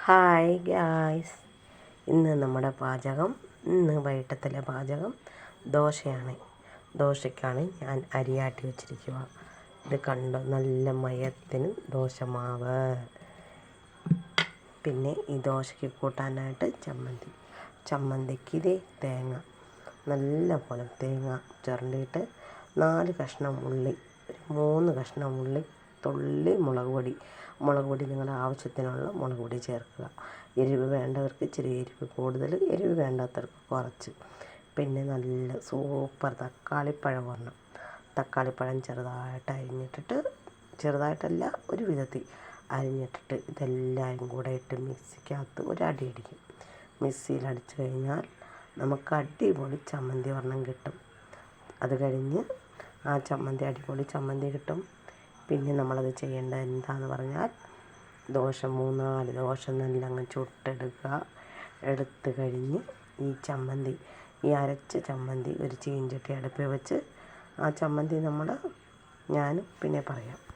Hi guys, നമ്മുടെ ഇന്ന് വൈകിട്ടത്തിലെ പാചകം ദോശയാണ്. ദോശയ്ക്കാണ് ഞാൻ അരിയാട്ടി വെച്ചിരിക്കുക. ഇത് കണ്ടോ, നല്ല മയത്തിന് ദോശമാവ്. പിന്നെ ഈ ദോശയ്ക്ക് കൂട്ടാനായിട്ട് ചമ്മന്തിക്ക് ഇതേ തേങ്ങ, നല്ല പോലെ തേങ്ങ ചിരണ്ടിയിട്ട് 4 കഷ്ണം ഉള്ളി, 3 കഷ്ണം ഉള്ളി, തുള്ളി മുളക് പൊടി നിങ്ങളുടെ ആവശ്യത്തിനുള്ള മുളക് പൊടി ചേർക്കുക. എരിവ് വേണ്ടവർക്ക് ഇച്ചിരി എരിവ് കൂടുതൽ, എരിവ് വേണ്ടാത്തവർക്ക് കുറച്ച്. പിന്നെ നല്ല സൂപ്പർ തക്കാളിപ്പഴം ചെറുതായിട്ടല്ല ഒരു വിധത്തിൽ അരിഞ്ഞിട്ടിട്ട് ഇതെല്ലാം കൂടെ ഇട്ട് മിക്സിക്കകത്ത് ഒരു അടി അടിക്കും. മിക്സിയിൽ അടിച്ചു കഴിഞ്ഞാൽ നമുക്ക് അടിപൊളി ചമ്മന്തി ഒരെണ്ണം കിട്ടും. അത് കഴിഞ്ഞ് ആ അടിപൊളി ചമ്മന്തി കിട്ടും. പിന്നെ നമ്മളത് ചെയ്യേണ്ടത് എന്താണെന്ന് പറഞ്ഞാൽ, 3-4 ദോശ നല്ല അങ്ങ് ചുട്ടെടുക്കുക. എടുത്ത് കഴിഞ്ഞ് ഈ അരച്ച ചമ്മന്തി ഒരു ചീഞ്ചട്ടി അടുപ്പിൽ വെച്ച്, ആ ചമ്മന്തി ഞാനും പിന്നെ പറയാം.